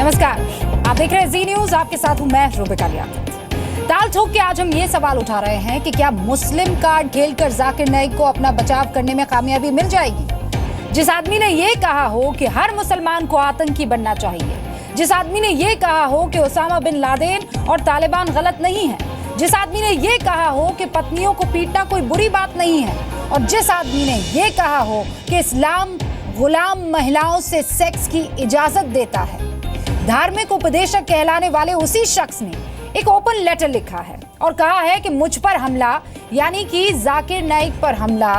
नमस्कार, आप देख रहे हैं जी न्यूज। आपके साथ हूं मैं रूबिका लियाकत। ताल ठोक के आज हम ये सवाल उठा रहे हैं कि क्या मुस्लिम कार्ड खेलकर जाकिर नाइक को अपना बचाव करने में कामयाबी मिल जाएगी। जिस आदमी ने ये कहा हो कि हर मुसलमान को आतंकी बनना चाहिए, जिस आदमी ने ये कहा हो कि ओसामा बिन लादेन और तालिबान गलत नहीं है, जिस आदमी ने ये कहा हो कि पत्नियों को पीटना कोई बुरी बात नहीं है, और जिस आदमी ने ये कहा हो कि इस्लाम गुलाम महिलाओं से सेक्स की इजाजत देता है, धार्मिक उपदेशक कहलाने वाले उसी शख्स ने एक ओपन लेटर लिखा है और कहा है कि मुझ पर हमला यानी कि जाकिर नाइक पर हमला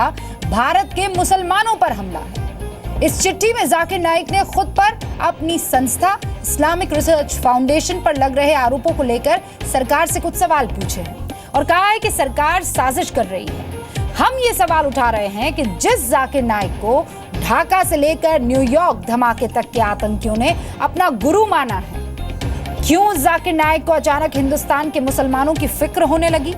भारत के मुसलमानों पर हमला है। इस चिट्ठी में जाकिर नाइक ने खुद पर, अपनी संस्था इस्लामिक रिसर्च फाउंडेशन पर लग रहे आरोपों को लेकर सरकार से कुछ सवाल पूछे हैं और कहा है कि सरकार साजिश कर रही है। हम ये सवाल उठा रहे हैं कि जिस जाकिर नाइक को ढाका से लेकर न्यूयॉर्क धमाके तक के आतंकियों ने अपना गुरु माना है, क्यों जाकिर नाइक को अचानक हिंदुस्तान के मुसलमानों की फिक्र होने लगी?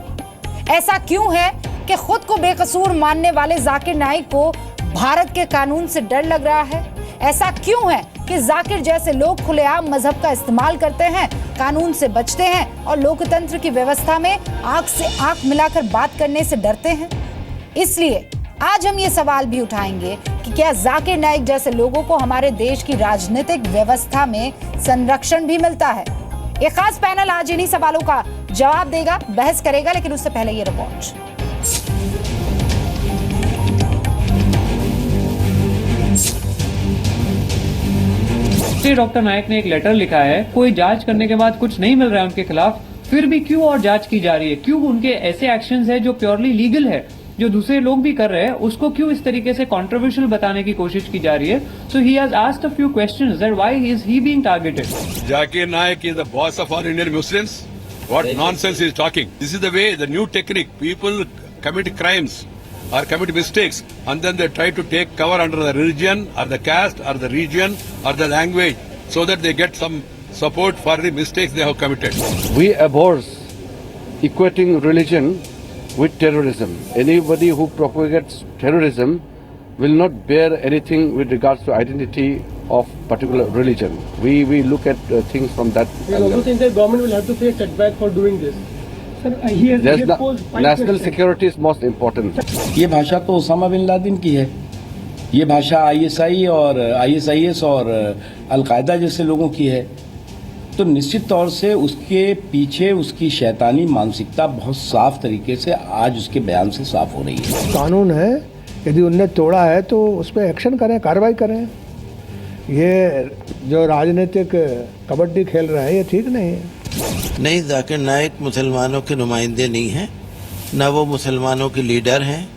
ऐसा क्यों है कि खुद को बेकसूर मानने वाले जाकिर नाइक को भारत के कानून से डर लग रहा है? ऐसा क्यों है कि जाकिर जैसे लोग खुलेआम मजहब का इस्तेमाल करते हैं, कानून से बचते हैं और लोकतंत्र की व्यवस्था में आंख से आंख मिलाकर बात करने से डरते हैं? इसलिए आज हम ये सवाल भी उठाएंगे कि क्या जाकिर नाइक जैसे लोगों को हमारे देश की राजनीतिक व्यवस्था में संरक्षण भी मिलता है? एक खास पैनल आज इन्हीं सवालों का जवाब देगा, बहस करेगा, लेकिन उससे पहले ये रिपोर्ट। डॉक्टर नाइक ने एक लेटर लिखा है, कोई जांच करने के बाद कुछ नहीं मिल रहा है उनके खिलाफ, फिर भी क्यों और जांच की जा रही है? क्यों उनके ऐसे एक्शंस है जो प्योरली लीगल है, जो दूसरे लोग भी कर रहे हैं, उसको क्यों इस तरीके से कंट्रोवर्शियल बताने की कोशिश की जा रही है? So he has asked a few questions that why is he being targeted? Zakir Naik is the boss of all Indian Muslims. What nonsense he is talking? This is the way, the new technique. People commit crimes or commit mistakes and then they try to take cover under the religion or the caste or the region or the language so that they get some support for the mistakes they have committed. We abhor equating religion with terrorism. Anybody who propagates terrorism will not bear anything with regards to identity of particular religion. We look at things from that angle. You also think that government will have to face setback for doing this? Sir, national security is most important. ये भाषा तो Osama bin Laden की है, ये भाषा ISI और ISIS और al Qaeda जैसे लोगों की है, तो निश्चित तौर से उसके पीछे उसकी शैतानी मानसिकता बहुत साफ तरीके से आज उसके बयान से साफ हो रही है। कानून है, यदि उनने तोड़ा है तो उस पर एक्शन करें, कार्रवाई करें। ये जो राजनीतिक कबड्डी खेल रहे हैं ये ठीक नहीं है। नहीं, जाकिर नाइक मुसलमानों के नुमाइंदे नहीं हैं, न वो मुसलमानों के लीडर हैं,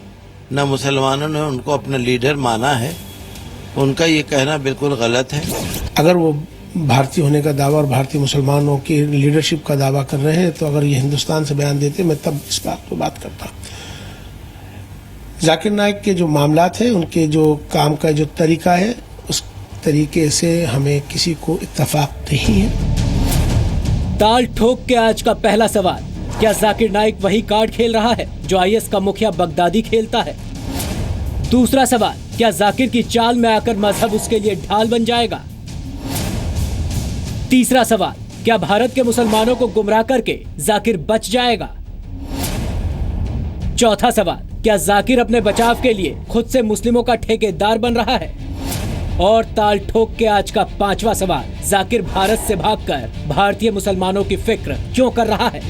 न मुसलमानों ने उनको अपना लीडर माना है। उनका ये कहना बिल्कुल गलत है। अगर वो भारतीय होने का दावा और भारतीय मुसलमानों की लीडरशिप का दावा कर रहे हैं तो अगर ये हिंदुस्तान से बयान देते मैं तब इस बात पर बात करता। जाकिर नाइक के जो मामलात हैं, उनके जो काम का जो तरीका है, उस तरीके से हमें किसी को इत्तेफाक नहीं है। ताल ठोक के आज का पहला सवाल, क्या जाकिर नाइक वही कार्ड खेल रहा है जो आईएस का मुखिया बगदादी खेलता है? दूसरा सवाल, क्या जाकिर की चाल में आकर मजहब उसके लिए ढाल बन जाएगा? तीसरा सवाल, क्या भारत के मुसलमानों को गुमराह करके जाकिर बच जाएगा? चौथा सवाल, क्या जाकिर अपने बचाव के लिए खुद से मुस्लिमों का ठेकेदार बन रहा है? और ताल ठोक के आज का पांचवा सवाल, जाकिर भारत से भागकर भारतीय मुसलमानों की फिक्र क्यों कर रहा है?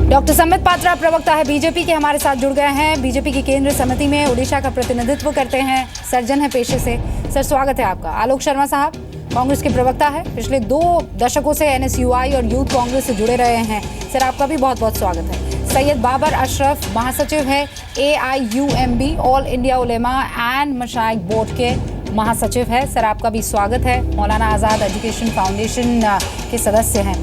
डॉक्टर सम्बित पात्रा प्रवक्ता है बीजेपी के, हमारे साथ जुड़ गए हैं। बीजेपी की केंद्रीय समिति में उड़ीसा का प्रतिनिधित्व करते हैं, सर्जन है पेशे से। सर, स्वागत है आपका। आलोक शर्मा साहब कांग्रेस के प्रवक्ता है, पिछले 2 दशकों से एनएसयूआई और यूथ कांग्रेस से जुड़े रहे हैं। सर, आपका भी बहुत बहुत स्वागत है। सैयद बाबर अशरफ महासचिव है AIUMB all India Ulema and Mashaikh board के महासचिव है। सर, आपका भी स्वागत है। मौलाना आज़ाद एजुकेशन फाउंडेशन के सदस्य हैं।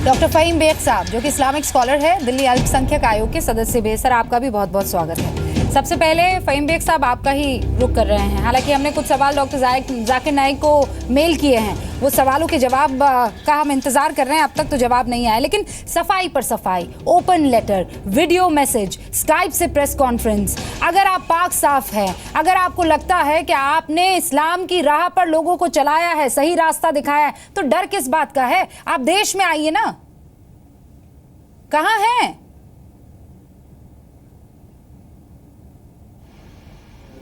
डॉक्टर फ़हीम बेग साहब जो कि इस्लामिक स्कॉलर है, दिल्ली अल्पसंख्यक आयोग के सदस्य भी। सर, आपका भी बहुत बहुत स्वागत है। सबसे पहले फहीम बेग साहब आपका ही रुख कर रहे हैं। हालांकि हमने कुछ सवाल डॉक्टर जाकिर नाइक को मेल किए हैं, वो सवालों के जवाब का हम इंतजार कर रहे हैं, अब तक तो जवाब नहीं आया। लेकिन सफाई पर सफाई, open letter, video message, Skype से प्रेस कॉन्फ्रेंस, अगर आप पाक साफ हैं, अगर आपको लगता है कि आपने इस्लाम की राह पर लोगों को चलाया है, सही रास्ता दिखाया है, तो डर किस बात का है? आप देश में आइए ना, कहां हैं?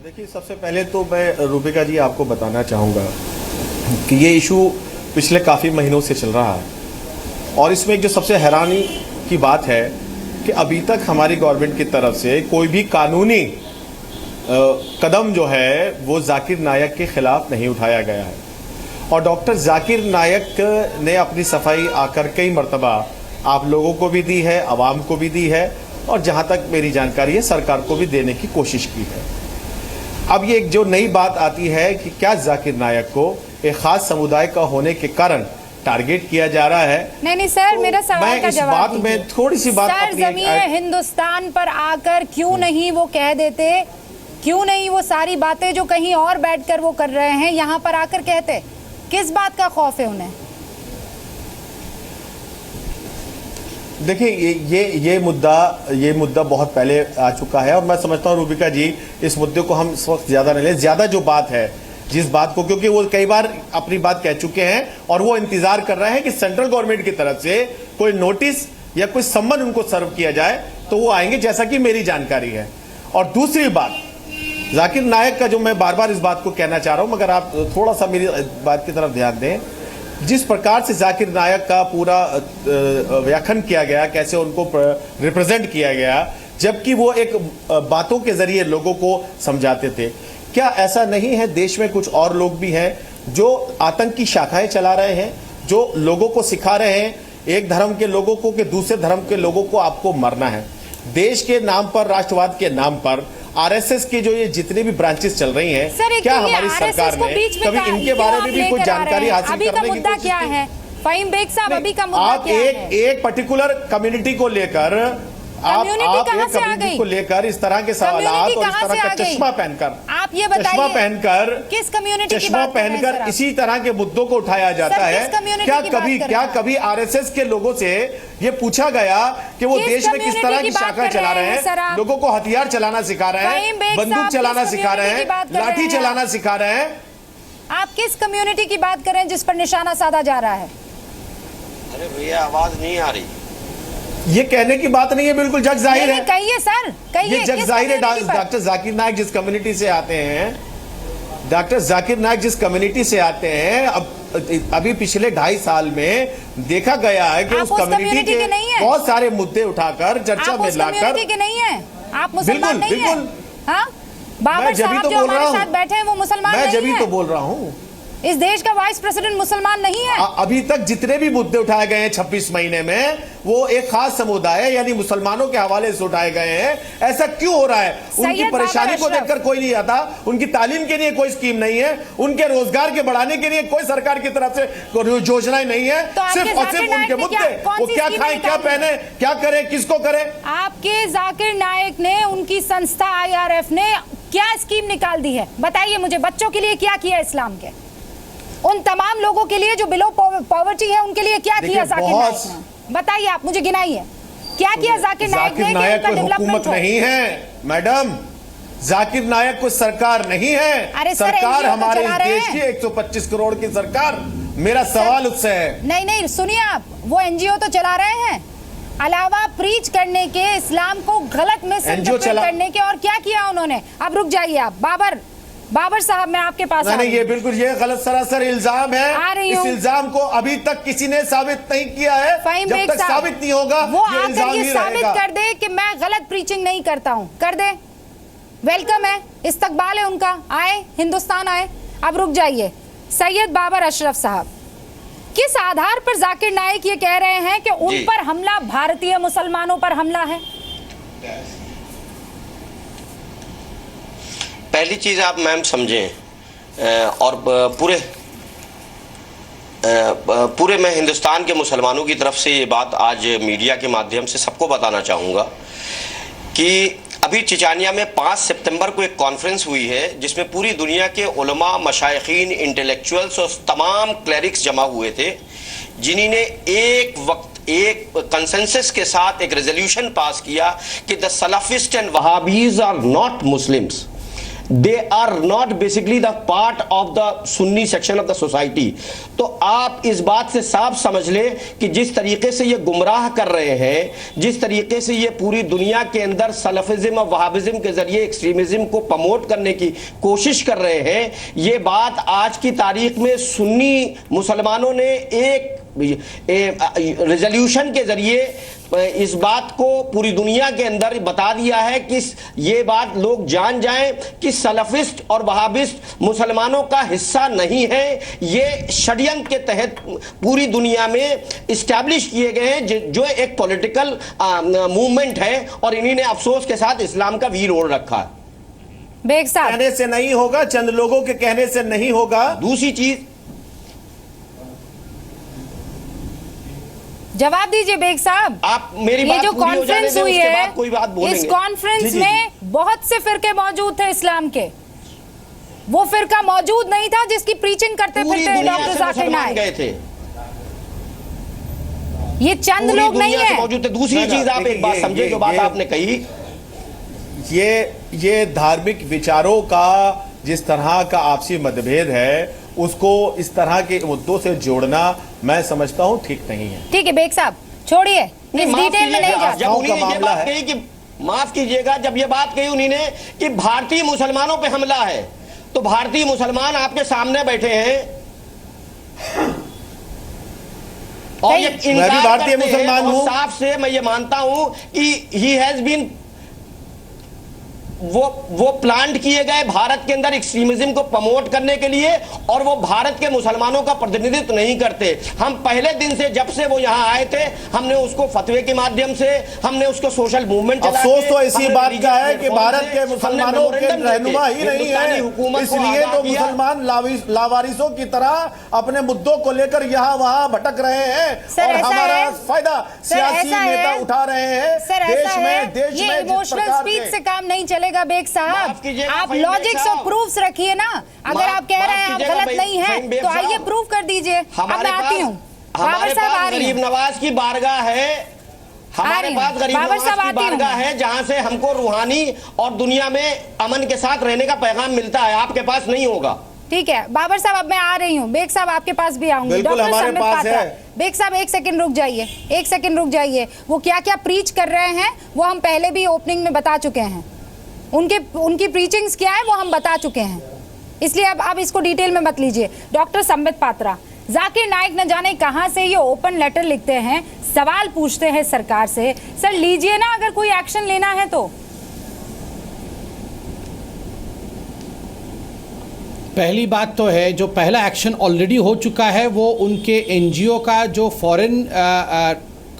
देखिए, सबसे पहले तो मैं रूबिका जी आपको बताना चाहूँगा कि ये इशू पिछले काफ़ी महीनों से चल रहा है और इसमें एक जो सबसे हैरानी की बात है कि अभी तक हमारी गवर्नमेंट की तरफ से कोई भी कानूनी कदम जो है वो जाकिर नायक के खिलाफ नहीं उठाया गया है। और डॉक्टर जाकिर नायक ने अपनी सफाई आकर कई मरतबा आप लोगों को भी दी है, आवाम को भी दी है और जहाँ तक मेरी जानकारी है सरकार को भी देने की कोशिश की है। अब ये एक जो नई बात आती है कि क्या जाकिर नायक को एक खास समुदाय का होने के कारण टारगेट किया जा रहा है? नहीं सर, तो मेरा सवाल का जवाब बात में थोड़ी सी बात सरजमीए हिंदुस्तान पर आकर क्यों नहीं वो कह देते, क्यों नहीं वो सारी बातें जो कहीं और बैठकर वो कर रहे हैं यहाँ पर आकर कहते? किस बात का खौफ है उन्हें? देखिए, ये मुद्दा बहुत पहले आ चुका है और मैं समझता हूँ रूबिका जी इस मुद्दे को हम इस वक्त ज्यादा नहीं ले, ज्यादा जो बात है जिस बात को, क्योंकि वो कई बार अपनी बात कह चुके हैं और वो इंतजार कर रहे हैं कि सेंट्रल गवर्नमेंट की तरफ से कोई नोटिस या कोई सम्मन उनको सर्व किया जाए तो वो आएंगे, जैसा कि मेरी जानकारी है। और दूसरी बात, जाकिर नायक का जो मैं बार बार इस बात को कहना चाह रहा हूं, मगर आप थोड़ा सा मेरी बात की तरफ ध्यान दें। जिस प्रकार से जाकिर नायक का पूरा व्याख्यान किया गया, कैसे उनको रिप्रेजेंट किया गया, जबकि वो एक बातों के जरिए लोगों को समझाते थे, क्या ऐसा नहीं है देश में कुछ और लोग भी हैं जो आतंक की शाखाएं चला रहे हैं, जो लोगों को सिखा रहे हैं एक धर्म के लोगों को कि दूसरे धर्म के लोगों को आपको मरना है? देश के नाम पर, राष्ट्रवाद के नाम पर आरएसएस की जो ये जितने भी ब्रांचेस चल रही हैं, क्या हमारी सरकार ने कभी इनके बारे में भी कोई जानकारी हासिल करने की कोशिश क्या है? फहीम बेग साहब, अभी का मुद्दा क्या है? एक पर्टिकुलर कम्युनिटी को लेकर आप एक कम्युनिटी को लेकर इस तरह के सवालात और इस तरह का चश्मा पहनकर, आप ये बताइए, चश्मा पहनकर, किस कम्युनिटी की चश्मा बात कर रहे हैं पहनकर इसी तरह के मुद्दों को उठाया जाता है? क्या कभी आरएसएस के लोगों से ये पूछा गया कि वो देश में किस तरह की शाखा चला रहे हैं, लोगों को हथियार चलाना सिखा रहे हैं, बंदूक चलाना सिखा रहे हैं, लाठी चलाना सिखा रहे हैं? आप किस कम्युनिटी की बात कर रहे हैं जिस पर निशाना साधा जा रहा है? अरे भैया, आवाज नहीं आ रही। ये कहने की बात नहीं है, बिल्कुल जग जाहिर है। कहिए सर, कहिए। ये जग जाहिर है। डॉक्टर जाकिर नायक जिस कम्युनिटी से आते हैं, डॉक्टर जाकिर नायक जिस कम्युनिटी से आते हैं, अब अभी पिछले 2.5 साल में देखा गया है कि उस कम्युनिटी के बहुत सारे मुद्दे उठाकर चर्चा में लाकर, के नहीं है, आप मुसलमान नहीं हैं? हाँ, बाबर साहब जो हमारे साथ बैठे हैं वो मुसलमान नहीं हैं? मैं जब ही तो बोल रहा हूँ, इस देश का वाइस प्रेसिडेंट मुसलमान नहीं है। अभी तक जितने भी मुद्दे उठाए गए हैं 26 महीने में, वो एक खास समुदाय यानी मुसलमानों के हवाले से उठाए गए हैं। ऐसा क्यों हो रहा है? उनकी परेशानी को देखकर कोई नहीं आता, उनकी तालीम के लिए कोई स्कीम नहीं है, उनके रोजगार के बढ़ाने के लिए कोई सरकार की तरफ से योजनाएं नहीं है, सिर्फ और सिर्फ उनके मुद्दे, वो क्या खाएं, क्या पहने, क्या करें, किसको करें। आपके जाकिर नायक ने, उनकी संस्था IRF ने क्या स्कीम निकाल दी है? बताइए मुझे। बच्चों के लिए क्या किया इस्लाम के? उन तमाम लोगों के लिए जो बिलो पॉवर्टी है उनके लिए क्या किया जाकिर नायक ने? बताइए, आप मुझे गिनाइए, क्या किया जाकिर नायक ने? जाकिर नायक कोई हुकूमत नहीं है मैडम, जाकिर नायक कोई सरकार नहीं है। सरकार हमारे इस देश की 125 करोड़ की सरकार। मेरा सवाल उससे है। नहीं, सुनिए, आप वो NGO तो चला रहे हैं, अलावा प्रीच करने के, इस्लाम को गलत में करने के, और क्या किया उन्होंने? अब रुक जाइए आप। बाबर साहब, मैं आपके पास नहीं, ये बिल्कुल ये गलत सरासर इल्जाम है। इस इल्जाम को अभी तक किसी ने साबित नहीं किया है। जब तक साबित नहीं होगा वो आकर ये साबित कर दे कि मैं गलत प्रीचिंग नहीं करता हूं, कर दे। वेलकम है, इस्तकबाल है उनका, आए, हिंदुस्तान आए। अब रुक जाइए, सैयद बाबर अशरफ साहब, किस आधार पर जाकिर नायक ये कह रहे हैं कि उन पर हमला भारतीय मुसलमानों पर हमला है? पहली चीज आप मैम समझें, और पूरे मैं हिंदुस्तान के मुसलमानों की तरफ से ये बात आज मीडिया के माध्यम से सबको बताना चाहूँगा कि अभी चिचानिया में 5 सितंबर को एक कॉन्फ्रेंस हुई है जिसमें पूरी दुनिया के उलमा, मशाइखीन, इंटेलेक्चुअल्स और तमाम क्लेरिक्स जमा हुए थे, जिन्होंने एक वक्त एक कंसेंसस के साथ एक रेजोल्यूशन पास किया कि the Salafist and Wahhabis are not Muslims, they are not basically the part of the Sunni section of the society. तो आप इस बात से साफ समझ ले कि जिस तरीके से ये गुमराह कर रहे हैं, जिस तरीके से ये पूरी दुनिया के अंदर सलफिज्म और वहाबिज्म के जरिए एक्सट्रीमिज्म को प्रमोट करने की कोशिश कर रहे हैं, ये बात आज की तारीख में सुन्नी मुसलमानों ने एक रेजोल्यूशन के जरिए इस बात को पूरी दुनिया के अंदर बता दिया है कि ये बात लोग जान जाएं कि सलफिस्ट और वहाबिस्ट मुसलमानों का हिस्सा नहीं है। ये षड्यंत्र के तहत पूरी दुनिया में इस्टेब्लिश किए गए हैं, जो एक पॉलिटिकल मूवमेंट है, और इन्हीं ने अफसोस के साथ इस्लाम का वीर ओढ़ रखा है। बेग साहब, कहने से नहीं होगा, चंद लोगों के कहने से नहीं होगा। दूसरी चीज, जवाब दीजिए बेग साहब। आप मेरी ये बात जो पूरी हो जाने कॉन्फ्रेंस दें, हुई उसके है, बाद कोई बात बोलेंगे। इस कॉन्फ्रेंस में बहुत से फिरके मौजूद थे इस्लाम के, वो फिरका मौजूद नहीं था जिसकी प्रीचिंग करते फिरते डॉक्टर जाकिर नाइक गए थे। ये चंद लोग नहीं है मौजूद थे। दूसरी चीज, आप एक बात समझे, जो बात आपने कही, ये धार्मिक विचारों का जिस तरह का आपसी मतभेद है, उसको इस तरह के मुद्दों से जोड़ना मैं समझता हूं ठीक नहीं है। ठीक है बेग साहब, छोड़िए, इस डिटेल में नहीं जाते। जब उन्होंने ये बात कही कि माफ कीजिएगा, जब ये बात कही उन्होंने कि भारतीय मुसलमानों पे हमला है, तो भारतीय मुसलमान आपके सामने बैठे हैं और ये मैं भी भारतीय मुसलमान हूं। साफ से मैं ये मानता हूं कि ही हैज बीन, वो प्लांट किए गए भारत के अंदर एक्सट्रीमिज्म को प्रमोट करने के लिए, और वो भारत के मुसलमानों का प्रतिनिधित्व नहीं करते। हम पहले दिन से, जब से वो यहाँ आए थे, हमने उसको फतवे के माध्यम से, हमने उसको सोशल मूवमेंट, अफसोस तो इसी बात का है कि भारत के मुसलमानों के रहनुमा ही नहीं है, इसलिए तो मुसलमान लावारिसों की तरह अपने मुद्दों को लेकर यहाँ वहाँ भटक रहे हैं और हमारा फायदा सियासी नेता उठा रहे हैं। देश में इमोशनल स्पीच से काम नहीं चलेगा बेग साहब, आप लॉजिक्स और प्रूफ्स रखिए ना। अगर आप कह रहे हैं आप गलत नहीं है तो आइए प्रूफ कर दीजिए। अब मैं आती हूँ, बाबर साहब आ रही गरीब नवाज की बारगाह है, हमारे पास गरीब नवाज की बारगाह है, जहां से हमको रूहानी और दुनिया में अमन के साथ रहने का पैगाम मिलता है। आपके पास नहीं होगा। ठीक है बाबर साहब, अब मैं आ रही हूँ। बेग साहब आपके पास भी आऊंगी। डॉक्टर संबित पात्रा, बेग साहब एक सेकंड रुक जाइए, एक सेकंड रुक जाइए। वो क्या क्या प्रीच कर रहे हैं वो हम पहले भी ओपनिंग में बता चुके हैं। उनकी प्रीचिंग्स क्या है वो हम बता चुके हैं, इसलिए अब इसको डिटेल में मत लीजिए। डॉक्टर संबित पात्रा, जाकिर नाइक न जाने कहां से ये ओपन लेटर लिखते हैं, सवाल पूछते हैं सरकार से। सर लीजिए ना, अगर कोई एक्शन लेना है तो। पहली बात तो है, जो पहला एक्शन ऑलरेडी हो चुका है वो उनके एनजीओ का जो फॉरेन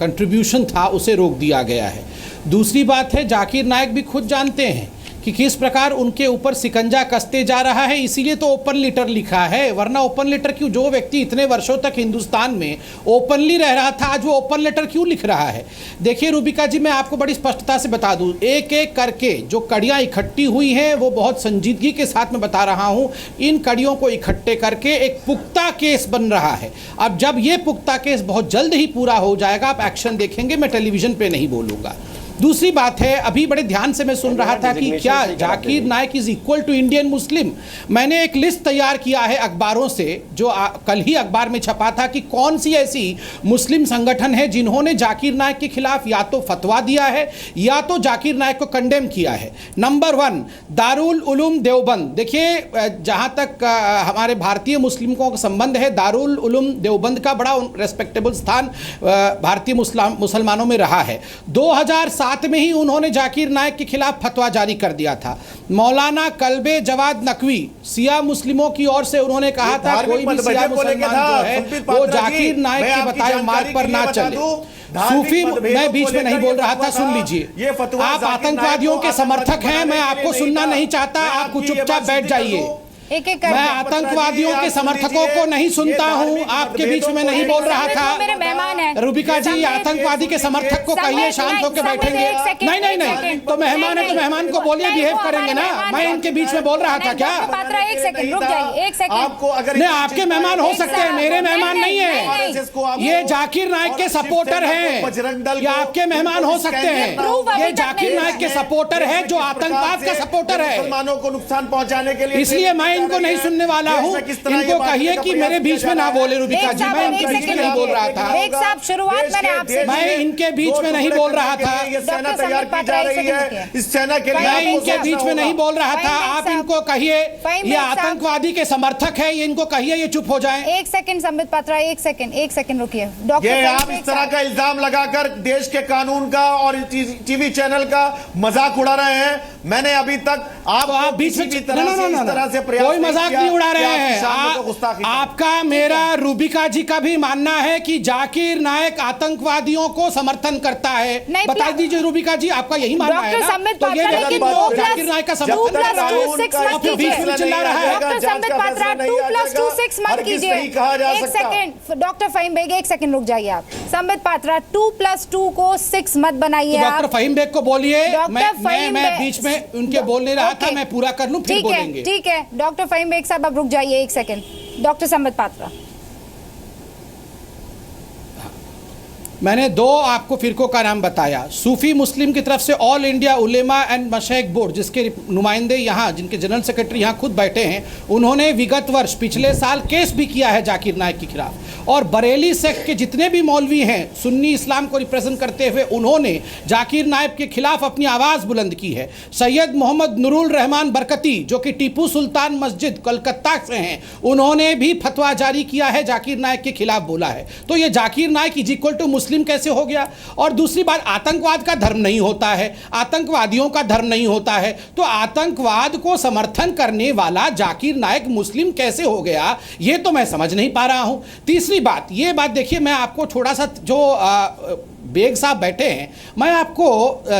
कंट्रीब्यूशन था उसे रोक दिया गया है। दूसरी बात है, जाकिर नाइक भी खुद जानते हैं कि किस प्रकार उनके ऊपर सिकंजा कसते जा रहा है, इसीलिए तो ओपन लेटर लिखा है। वरना ओपन लेटर क्यों, जो व्यक्ति इतने वर्षों तक हिंदुस्तान में ओपनली रह रहा था, आज वो ओपन लेटर क्यों लिख रहा है? देखिए रूबिका जी, मैं आपको बड़ी स्पष्टता से बता दूं, एक एक करके जो कड़ियां इकट्ठी हुई हैं वो बहुत संजीदगी के साथ मैं बता रहा हूं। इन कड़ियों को इकट्ठे करके एक पुख्ता केस बन रहा है। अब जब ये पुख्ता केस बहुत जल्द ही पूरा हो जाएगा, आप एक्शन देखेंगे, मैं टेलीविजन पे नहीं बोलूंगा। दूसरी बात है, अभी बड़े ध्यान से मैं सुन रहा था कि क्या Zakir Naik is equal to Indian Muslim. मैंने एक लिस्ट तैयार किया है अखबारों से, जो कल ही अखबार में छपा था, कि कौन सी ऐसी मुस्लिम संगठन है जिन्होंने जाकिर नाइक के खिलाफ या तो फतवा दिया है या तो जाकिर नाइक को कंडेम किया है। नंबर 1 दारुल उलूम देवबंद। देखिए, जहाँ तक हमारे भारतीय मुस्लिमों का संबंध है, दारुल उलूम देवबंद का बड़ा रेस्पेक्टेबल स्थान भारतीय मुसलमानों में रहा है। 2007 में ही उन्होंने जाकिर नाइक के खिलाफ फतवा जारी कर दिया था। मौलाना कल्बे जवाद नकवी, सिया मुस्लिमों की ओर से उन्होंने कहा था कोई भी सिया मुसलमान जो है वो जाकिर नाइक के बताए मार्ग पर ना चले। सूफी, मैं बीच में नहीं बोल रहा था, सुन लीजिए। आप आतंकवादियों के समर्थक हैं, मैं आपको सुनना नहीं चाहता, आप चुपचाप बैठ जाइए। एक एक मैं करके। आतंकवादियों के समर्थकों को नहीं सुनता हूँ, आपके बीच में नहीं बोल रहा था। मेरे मेहमान हैं रूबिका जी, आतंकवादी के समर्थक को कहिए शांत होकर बैठेंगे। नहीं नहीं नहीं, तो मेहमान है तो मेहमान को बोलिए, बिहेव करेंगे ना। मैं इनके बीच में बोल रहा था क्या? पात्रा एक सेकंड रुक जाइए, एक सेकंड। आपको अगर नहीं, आपके मेहमान हो सकते हैं, मेरे मेहमान नहीं है। ये जाकिर नाइक के सपोर्टर हैं, बजरंग दल ये आपके मेहमान हो सकते हैं। ये जाकिर नाइक के सपोर्टर है जो आतंकवाद का सपोर्टर है। मुसलमानों को नुकसान पहुंचाने के लिए, इसलिए मैं इनको नहीं सुनने वाला हूँ। इनको कहिए कि मेरे बीच में ना बोले रूबिका जी, मैं इनके बीच में नहीं बोल रहा था। एक साहब शुरुआत मैंने आपसे, मैं इनके बीच में नहीं बोल रहा था। ये सेना तैयार की जा रही है, इस सेना के लिए मैं आपको इनके बीच में नहीं बोल रहा था। फाइम आप साहब, इनको कहिए फाइम ये साहब। आतंकवादी के समर्थक है, ये इनको कहिए ये चुप हो जाएं। एक सेकंड संबित पात्रा, एक सेकंड रुकिए डॉक्टर। ये आप इस तरह का इल्जाम लगाकर देश के कानून का और टीवी चैनल का मजाक उड़ा रहे हैं। मैंने अभी तक आप बीच में तरह से प्रयास कोई मजाक नहीं उड़ा रहे हैं। गुस्ताखी आपका मेरा रूबिका जी का भी मानना है कि जाकिर नाइक आतंकवादियों को समर्थन करता है। नहीं, बता दीजिए रूबिका जी, आपका यही मानना है ना? तो ये जाकिर नाइक का समर्थन कर रहा है, फिर बीच में चिल्ला रहा है। डॉक्टर संबित पात्रा 2+2 मत कीजिए। एक सेकंड डॉक्टर फहीम बेग, एक सेकंड रुक जाइए आप। संबित पात्रा 2+2 को 6 मत बनाइए। डॉक्टर फहीम बेग को बोलिए, मैं बेग। बीच में उनके बोल नहीं रहा था, मैं पूरा कर लूं फिर बोलेंगे। ठीक है डॉक्टर फहीम बेग साहब अब रुक जाइए एक सेकंड। डॉक्टर संबित पात्रा, मैंने 2 आपको फिरकों का नाम बताया। सूफी मुस्लिम की तरफ से all India Ulema and Mashaikh board, जिसके नुमाइंदे यहाँ, जिनके जनरल सेक्रेटरी यहाँ खुद बैठे हैं, उन्होंने विगत वर्ष पिछले साल केस भी किया है जाकिर नाइक के खिलाफ। और बरेली सेक्ट के जितने भी मौलवी हैं सुन्नी इस्लाम को रिप्रेजेंट करते हुए, उन्होंने जाकिर नाइक के खिलाफ अपनी आवाज़ बुलंद की है। सैयद मोहम्मद नुरुल रहमान बरकती, जो कि टीपू सुल्तान मस्जिद कोलकाता से हैं, उन्होंने भी फतवा जारी किया है, जाकिर नाइक के खिलाफ बोला है। तो ये Zakir Naik is equal to Muslim कैसे हो गया? और दूसरी बात, आतंकवाद का धर्म नहीं होता है, आतंकवादियों का धर्म नहीं होता है, तो आतंकवाद को समर्थन करने वाला जाकिर नाइक मुस्लिम कैसे हो गया, ये तो मैं समझ नहीं पा रहा हूं। तीसरी बात, ये बात देखिए, मैं आपको थोड़ा सा, जो बेग साहब बैठे हैं, मैं आपको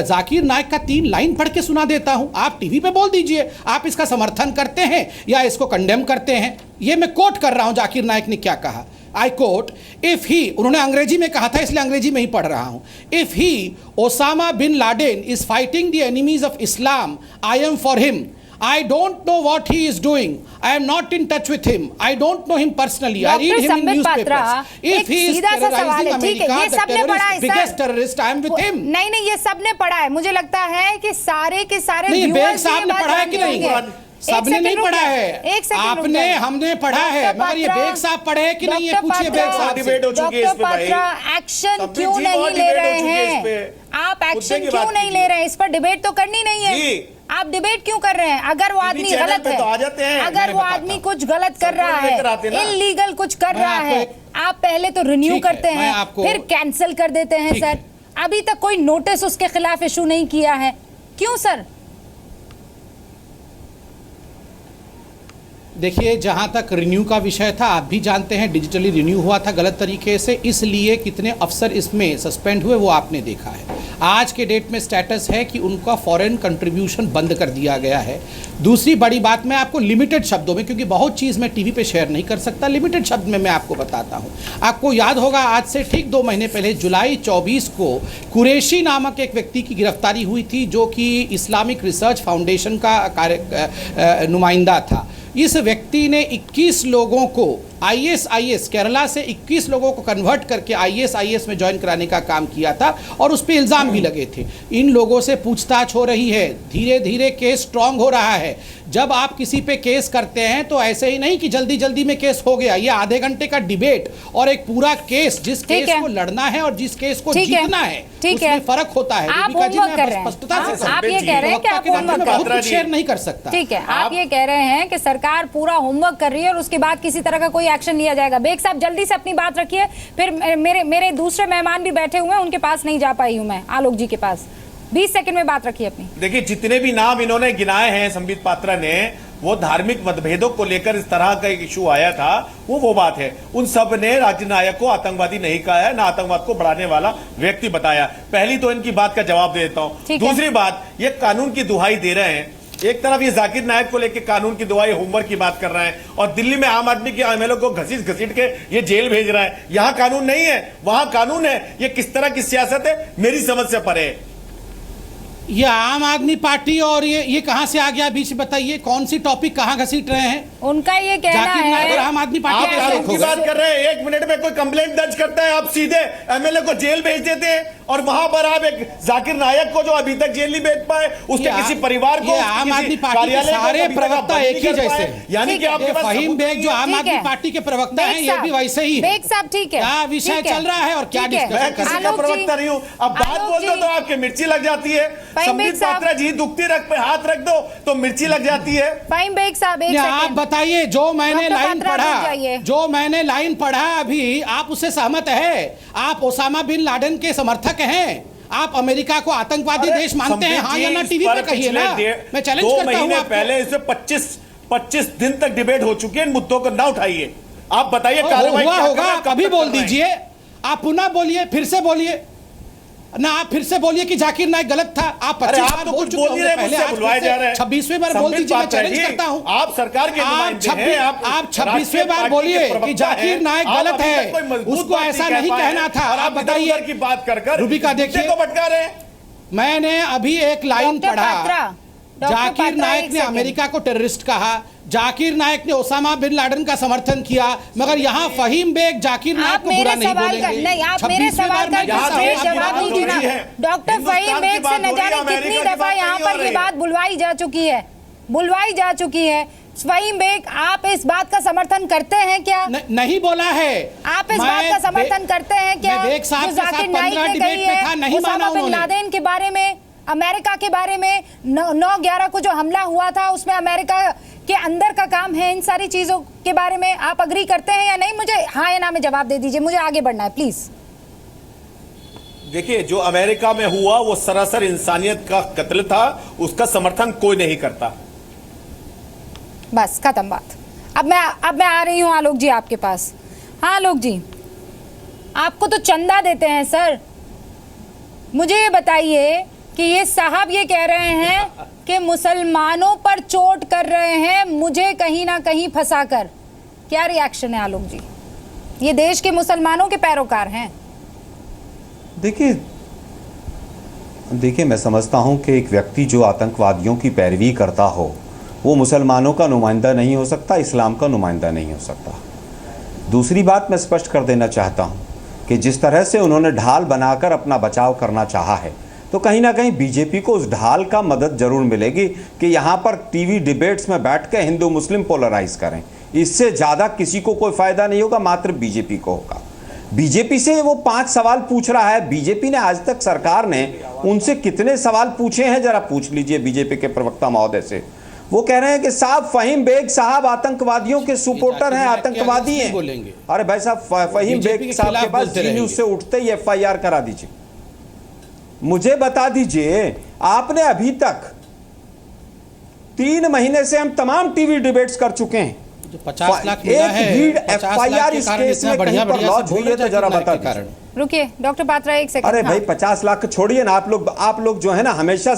जाकिर नाइक का 3 लाइन पढ़ के सुना देता हूं, आप टीवी पे बोल दीजिए आप इसका समर्थन करते हैं या इसको कंडेम करते हैं। ये मैं कोट कर रहा हूं जाकिर नाइक ने क्या कहा। आई कोट, इफ ही, उन्होंने अंग्रेजी में कहा था इसलिए अंग्रेजी में ही पढ़ रहा हूं। If he Osama bin Laden is fighting the enemies of Islam, I am for him. I don't know what he is doing. I am not in touch with him. I don't know him personally. I read him in newspapers. If he is terrorizing America, the biggest terrorist, I am with him. नहीं, ये सबने पढ़ा है। मुझे लगता है कि सारे के सारे नहीं, बेग साहब ने पढ़ा है कि नहीं? सबने नहीं पढ़ा है। आपने, हमने पढ़ा है, मगर ये बेग साहब पढ़े कि नहीं, ये पूछिए बेग साहब से। डॉक्टर पात्रा, एक्शन क्यों नहीं ले रहे हैं आप? एक्शन क्यों नहीं ले रहे हैं? इस पर डिबेट तो करनी नहीं है। आप डिबेट क्यों कर रहे हैं? अगर वो आदमी गलत है, अगर वो आदमी कुछ गलत कर रहा है, इलीगल कुछ कर रहा है, आप पहले तो रिन्यू करते हैं, फिर कैंसिल कर देते हैं। सर, अभी तक कोई नोटिस उसके खिलाफ इशू नहीं किया है, क्यों सर? देखिए, जहां तक रिन्यू का विषय था, आप भी जानते हैं डिजिटली रिन्यू हुआ था गलत तरीके से, इसलिए कितने अफसर इसमें सस्पेंड हुए वो आपने देखा है। आज के डेट में स्टेटस है कि उनका फॉरेन कंट्रीब्यूशन बंद कर दिया गया है। दूसरी बड़ी बात, मैं आपको लिमिटेड शब्दों में, क्योंकि बहुत चीज़ मैं टीवी पे शेयर नहीं कर सकता, लिमिटेड शब्द में मैं आपको बताता हूँ। आपको याद होगा, आज से ठीक 2 महीने पहले जुलाई 24 को कुरैशी नामक एक व्यक्ति की गिरफ्तारी हुई थी, जो कि इस्लामिक रिसर्च फाउंडेशन का नुमाइंदा था। इस व्यक्ति ने 21 लोगों को ISIS, केरला से 21 लोगों को कन्वर्ट करके ISIS में ज्वाइन कराने का काम किया था और उस पर इल्ज़ाम भी लगे थे। इन लोगों से पूछताछ हो रही है, धीरे धीरे केस स्ट्रांग हो रहा है। जब आप किसी पे केस करते हैं तो ऐसे ही नहीं कि जल्दी जल्दी में केस हो गया। ये आधे घंटे का डिबेट और एक पूरा केस, जिस केस को लड़ना है और जिस केस को जीतना है, उसमें फर्क होता है। आप होमवर्क कर रहे हैं, आप ये कह रहे हैं कि आप होमवर्क शेयर नहीं कर सकता। ठीक है, आप ये कह रहे हैं कि सरकार पूरा होमवर्क कर रही है और उसके बाद किसी तरह का कोई एक्शन लिया जाएगा। बेग साहब, जल्दी से अपनी बात रखिए, फिर मेरे दूसरे मेहमान भी बैठे हुए हैं, उनके पास नहीं जा पाई हूं मैं, आलोक जी के पास। 20 सेकंड में बात रखिए अपनी। देखिए, जितने भी नाम इन्होंने गिनाए हैं संबित पात्रा ने, वो धार्मिक मतभेदों को लेकर इस तरह का एक इशू आया था, वो बात है। उन सब ने राज्य नायक को आतंकवादी नहीं कहा है, ना आतंकवाद को बढ़ाने वाला व्यक्ति बताया। पहली तो इनकी बात का जवाब दे देता हूं। दूसरी बात, ये कानून की दुहाई दे रहे हैं। एक तरफ ये जाकिर नायक को लेकर कानून की दुआई होमवर्क की बात कर रहा है और दिल्ली में आम आदमी के एमएलए को घसीट घसीट के ये जेल भेज रहा है। यहां कानून नहीं है, वहां कानून है। ये किस तरह की सियासत है, मेरी समझ से परे है। ये आम आदमी पार्टी और ये कहां से आ गया बीच में, बताइए कौन सी टॉपिक कहां घसीट रहे हैं? उनका ये कहना जाकिर नायक और है आम आदमी पार्टी आप कानून की बात कर रहे हैं, 1 मिनट में कोई कंप्लेंट दर्ज करता है, आप सीधे एमएलए को जेल भेज देते हैं और वहां पर आप एक जाकिर नायक को जो अभी तक जेल नहीं भेज पाए, उसके किसी परिवार को, आम आदमी पार्टी के सारे प्रवक्ता एक ही जैसे, यानी कि आपके पास फहीम बेग जो आम आदमी पार्टी के प्रवक्ता हैं ये भी वैसे ही है। बेग साहब ठीक है, क्या विषय चल रहा है और क्या मैं किसी का प्रवक्ता नहीं हूं। अब बात बोल दो तो आपकी मिर्ची लग जाती है। संबित पात्रा जी दुखती रख पे हाथ रख दो तो मिर्ची लग जाती है। फाइन बेग साहब एक आप सेकंड बताइए, जो मैंने लाइन पढ़ा अभी, आप उससे सहमत है? आप ओसामा बिन लादेन के समर्थक हैं? आप अमेरिका को आतंकवादी देश मानते हैं, हाँ या ना? टीवी पे कहिए ना, मैं चैलेंज करता हूं। 2 महीने पहले इसमें 25 दिन तक डिबेट हो चुकी है, इन मुद्दों को ना उठाइए। आप बताइए कार्रवाई हुआ होगा, कभी बोल दीजिए। आप पुनः बोलिए, फिर से बोलिए ना, आप फिर से बोलिए कि जाकिर नायक गलत था। आप 25 बार बोल चुके होंगे पहले, आज बुलवाए जा रहे हैं। 26वें बार बोल दीजिए, मैं चैलेंज करता हूं। आप सरकार के नुमाइंदे हैं, आप 26वें बार बोलिए कि जाकिर नायक गलत है, उसको ऐसा नहीं कहना था। आप बताइए की बात कर रूबिका, देखिए को भटका रहे हैं। मैंने अभी एक लाइन पढ़ा, जाकिर नायक ने अमेरिका को टेररिस्ट कहा, जाकिर नायक ने ओसामा बिन लादेन का समर्थन किया, मगर यहाँ फहीम बेग जाकिर नायक को बुरा नहीं बोलेंगे। नहीं, आप मेरे सवाल का जवाब दीजिए ना। डॉक्टर फहीम बेग से न जाने कितनी दफा यहाँ पर ये बात बुलवाई जा चुकी है। फहीम बेग, आप इस बात का समर्थन करते हैं क्या? नहीं बोला है। आप इस बात का समर्थन करते हैं क्या जो जाकिर नायक ने कही है ओसामा बिन लादेन के बारे में, अमेरिका के बारे में, 9/11 को जो हमला हुआ था उसमें अमेरिका के अंदर का काम है, इन सारी चीजों के बारे में आप अग्री करते हैं या नहीं? मुझे हाँ या ना में जवाब दे दीजिए, मुझे आगे बढ़ना है प्लीज। देखिए, जो अमेरिका में हुआ वो सरासर इंसानियत का कत्ल था, उसका समर्थन कोई नहीं करता। बस खत्म बात। अब मैं आ रही हूं आलोक जी आपके पास। हाँ आलोक जी, आपको तो चंदा देते हैं सर। मुझे ये बताइए कि ये साहब ये कह रहे हैं कि मुसलमानों पर चोट कर रहे हैं मुझे कहीं ना कहीं फंसाकर। क्या रिएक्शन है आलोक जी? ये देश के मुसलमानों के पैरोकार हैं। देखिए मैं समझता हूं कि एक व्यक्ति जो आतंकवादियों की पैरवी करता हो वो मुसलमानों का नुमाइंदा नहीं हो सकता, इस्लाम का नुमाइंदा नहीं हो सकता। दूसरी बात मैं स्पष्ट कर देना चाहता हूं कि जिस तरह से उन्होंने ढाल बनाकर अपना बचाव करना चाहा है, तो कहीं ना कहीं बीजेपी को उस ढाल का मदद जरूर मिलेगी कि यहाँ पर टीवी डिबेट्स में बैठ के हिंदू मुस्लिम पोलराइज करें। इससे ज़्यादा किसी को कोई फायदा नहीं होगा, मात्र बीजेपी को होगा। बीजेपी से वो 5 सवाल पूछ रहा है। बीजेपी ने आज तक, सरकार ने उनसे कितने सवाल पूछे हैं जरा पूछ लीजिए बीजेपी के प्रवक्ता महोदय से। वो कह रहे हैं कि साहब फहीम बेग साहब आतंकवादियों के सपोर्टर हैं, आतंकवादी हैं। अरे भाई साहब, फहीम बेग साहब के पास जी न्यूज़ से उठते ही FIR करा दीजिए। मुझे बता दीजिए, आपने अभी तक 3 महीने से हम तमाम टीवी डिबेट्स कर चुके हैं, 50 लाख मिला है, FIR इस केस में कहीं पर लॉन्च हुई है तो जरा बता दीजिए। रुकिए डॉक्टर पात्रा एक सेकंड। अरे भाई 50 लाख छोड़िए ना, आप लोग जो है ना हमेशा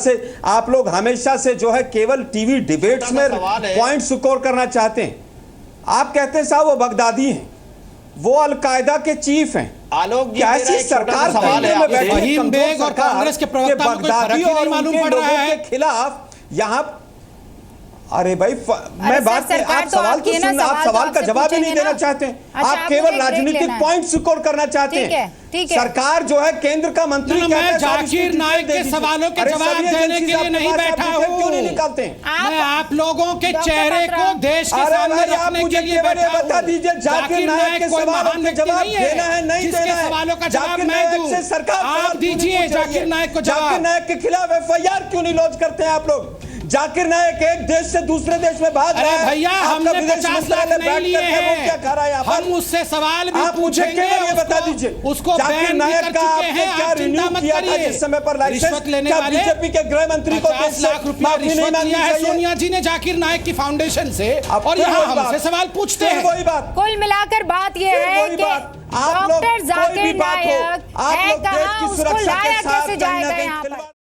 से जो है केवल टीवी डिबेट्स में पॉइंट स्कोर करना चाहते हैं। आप कहते हैं साहब वो बगदादी हैं, वो अलकायदा के चीफ हैं। आलोक जी, कैसी सरकार फहीम बेग और कांग्रेस के प्रवक्ता को बगदादी और मालूम उनके पड़ रहा लोगों है के खिलाफ यहाँ। अरे भाई मैं बात कर, आप सवाल तो सुनना, आप सवाल का जवाब ही नहीं देना चाहते हैं। आप केवल राजनीतिक पॉइंट स्कोर करना चाहते हैं। ठीक है। सरकार जो है केंद्र का मंत्री मैं जाकिर नायक के सवालों के जवाब देने के लिए नहीं बैठा हूँ। क्यों नहीं निकालते हैं? मैं आप लोगों के चेहरे को देश के सामने रखने के लिए बैठा हूँ। बता दीजिए, जाकिर नायक के सवालों का जवाब देना है नहीं देना है? सवालों का जवाब मैं दूं, सरकार आप दीजिए जाकिर नायक को जवाब। जाकिर नायक के खिलाफ FIR क्यों नहीं लॉन्च करते हैं आप लोग? जाकिर नायक एक देश से दूसरे देश में भाग रहा है। भैया हमने 50 लाख नहीं लिए हैं, क्या खा रहा है? हम उससे सवाल भी पूछेंगे। ये बता दीजिए, उसको जाकिर नायक का आपने क्या रिन्यू किया था जिस समय पर लाइसेंस लेने वाले बीजेपी के गृह मंत्री को 50 लाख रुपया रिश्वत लिया है सोनिया जी ने जाकिर नायक की फाउंडेशन से, और यहाँ हमसे सवाल पूछते हैं। वही बात, कुल मिलाकर बात यह है कि डॉक्टर जाकिर नायक है कहाँ, उसको लाया कैसे जाएगा यहाँ पर?